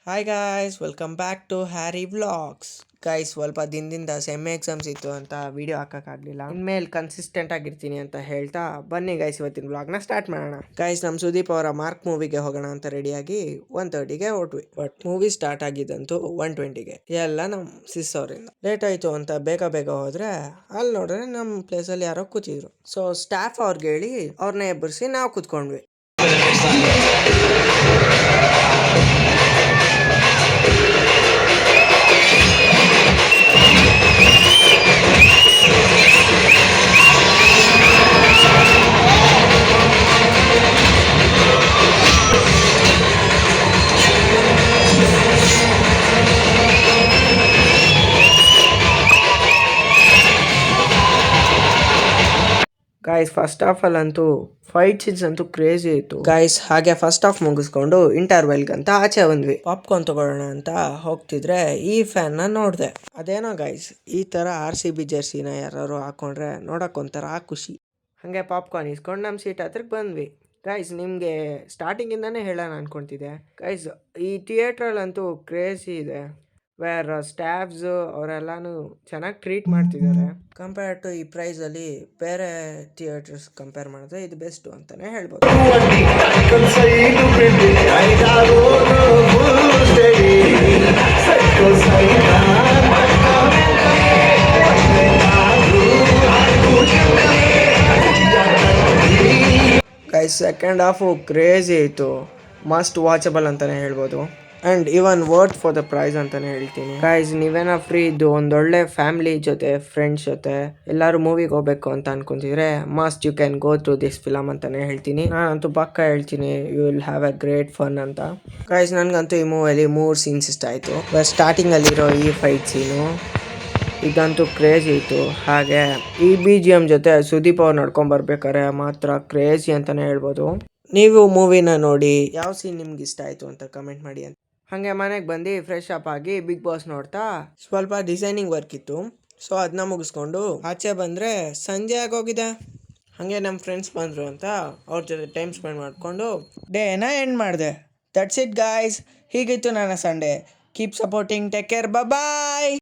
Hi guys, welcome back to Harry vlogs. Guys, ಸ್ವಲ್ಪ ದಿನದಿಂದ sem exams ಇತ್ತು ಅಂತ ವಿಡಿಯೋ ಹಾಕೋಕ್ಕಾಗಲಿಲ್ಲ. ಇನ್ಮೇಲೆ ಕನ್ಸಿಸ್ಟೆಂಟ್ ಆಗಿರ್ತೀನಿ ಅಂತ ಹೇಳ್ತಾ ಬನ್ನಿ ಗೈಸ್, ಇವತ್ತಿನ ವ್ಲಾಗ್ನ ಸ್ಟಾರ್ಟ್ ಮಾಡೋಣ. ಗೈಸ್, ನಮ್ಮ ಸುದೀಪ್ ಅವರ ಮಾರ್ಕ್ ಮೂವಿಗೆ ಹೋಗೋಣ ಅಂತ ರೆಡಿಯಾಗಿ 1:30ಗೆ ಹೊರಟ್ವಿ. ಬಟ್ ಮೂವಿ ಸ್ಟಾರ್ಟ್ ಆಗಿದ್ದಂತೂ 1:20ಗೆ. ಎಲ್ಲ ನಮ್ಮ ಸಿಸ್ ಅವರಿಂದ ಲೇಟ್ ಆಯಿತು ಅಂತ ಬೇಗ ಬೇಗ ಹೋದ್ರೆ ಅಲ್ಲಿ ನೋಡ್ರೆ ನಮ್ಮ ಪ್ಲೇಸಲ್ಲಿ ಯಾರೋ ಕೂತಿದ್ರು. ಸೊ ಸ್ಟಾಫ್ ಅವ್ರಿಗೆ ಹೇಳಿ ಅವ್ರನ್ನ ಎಬ್ಬರಿಸಿ ನಾವು ಕೂತ್ಕೊಂಡ್ವಿ. ಗಾಯ್ಸ್, ಫಸ್ಟ್ ಹಾಫ್ ಅಲ್ಲಂತೂ ಫೈಟ್ ಸೀನ್ಸ್ ಅಂತೂ ಕ್ರೇಜಿ ಇತ್ತು ಗಾಯ್ಸ್. ಹಾಗೆ ಫಸ್ಟ್ ಹಾಫ್ ಮುಗಿಸ್ಕೊಂಡು ಇಂಟರ್ವೆಲ್ಗಂತ ಆಚೆ ಬಂದ್ವಿ. ಪಾಪ್ಕಾರ್ನ್ ತಗೊಳ್ಳೋಣ ಅಂತ ಹೋಗ್ತಿದ್ರೆ ಈ ಫ್ಯಾನ್ ನ ನೋಡಿದೆ. ಅದೇನೋ ಗಾಯ್ಸ್, ಈ ತರ RCB ಜರ್ಸಿನ ಯಾರು ಹಾಕೊಂಡ್ರೆ ನೋಡಕ್ ಒಂಥರ ಖುಷಿ. ಹಾಗೆ ಪಾಪ್ಕಾರ್ನ್ ಇಸ್ಕೊಂಡು ನಮ್ಮ ಸೀಟ್ ಹತ್ರಕ್ಕೆ ಬಂದ್ವಿ. ಗೈಸ್, ನಿಮಗೆ ಸ್ಟಾರ್ಟಿಂಗಿಂದಾನೇ ಹೇಳೋಣ ಅನ್ಕೊತಿದ್ದೆ ಗೈಸ್, ಈ ಥಿಯೇಟ್ರಲ್ಲಂತೂ ಕ್ರೇಜಿ ಇದೆ. ವೇರ್ ಸ್ಟಾಫ್ಸ್ ಅವರೆಲ್ಲಾನು ಚೆನ್ನಾಗಿ ಟ್ರೀಟ್ ಮಾಡ್ತಿದ್ದಾರೆ. ಕಂಪೇರ್ ಟು ಈ ಪ್ರೈಸಲ್ಲಿ ಬೇರೆ ಥಿಯೇಟರ್ಸ್ ಕಂಪೇರ್ ಮಾಡಿದ್ರೆ ಇದು ಬೆಸ್ಟು ಅಂತಲೇ ಹೇಳ್ಬೋದು. ಗೈಸ್, ಸೆಕೆಂಡ್ ಹಾಫು ಕ್ರೇಜಿ ಇತ್ತು. ಮಸ್ಟ್ ವಾಚಬಲ್ ಅಂತಲೇ ಹೇಳ್ಬೋದು. And even worth for the price ಅಂತಲೇ ಹೇಳ್ತೀನಿ. ಗೈಸ್, ನೀವೇನ ಫ್ರೀ ಇದ್ದು ಒಂದೊಳ್ಳೆ ಫ್ಯಾಮಿಲಿ ಜೊತೆ ಫ್ರೆಂಡ್ಸ್ ಜೊತೆ ಎಲ್ಲರೂ ಮೂವಿಗೆ ಹೋಗ್ಬೇಕು ಅಂತ ಅನ್ಕೊಂತಿದ್ರೆ must you can go through this film ಅಂತಲೇ ಹೇಳ್ತೀನಿ. ನಾನಂತೂ ಪಕ್ಕ ಹೇಳ್ತೀನಿ, you will have a great fun ಅಂತ. ಗೈಸ್, ನನಗಂತೂ ಈ ಮೂವಿಯಲ್ಲಿ 3 ಸೀನ್ಸ್ ಇಷ್ಟ ಆಯಿತು. ಸ್ಟಾರ್ಟಿಂಗಲ್ಲಿರೋ ಈ ಫೈಟ್ ಸೀನು ಇದಂತೂ ಕ್ರೇಜಿ ಇತ್ತು. ಹಾಗೆ ಈ BGM ಜೊತೆ ಸುದೀಪ್ ಅವ್ರು ನಡ್ಕೊಂಬರ್ಬೇಕಾರೆ ಮಾತ್ರ ಕ್ರೇಜಿ ಅಂತಲೇ ಹೇಳ್ಬೋದು. ನೀವು ಮೂವಿನ ನೋಡಿ ಯಾವ ಸೀನ್ ನಿಮ್ಗೆ ಇಷ್ಟ ಆಯಿತು ಅಂತ ಕಮೆಂಟ್ ಮಾಡಿ ಅಂತ. ಹಾಗೆ ಮನೆಗೆ ಬಂದು ಫ್ರೆಶ್ ಅಪ್ ಆಗಿ ಬಿಗ್ ಬಾಸ್ ನೋಡ್ತಾ ಸ್ವಲ್ಪ ಡಿಸೈನಿಂಗ್ ವರ್ಕ್ ಇತ್ತು. ಸೊ ಅದನ್ನ ಮುಗಿಸ್ಕೊಂಡು ಆಚೆ ಬಂದರೆ ಸಂಜೆ ಆಗೋಗಿದೆ. ಹಾಗೆ ನಮ್ಮ ಫ್ರೆಂಡ್ಸ್ ಬಂದರು ಅಂತ ಅವ್ರ ಜೊತೆ ಟೈಮ್ ಸ್ಪೆಂಡ್ ಮಾಡಿಕೊಂಡು ಡೇನ ಎಂಡ್ ಮಾಡಿದೆ. That's it guys. ಹೀಗಿತ್ತು ನನ್ನ Sunday. Keep supporting. Take care. ಬಾಯ್.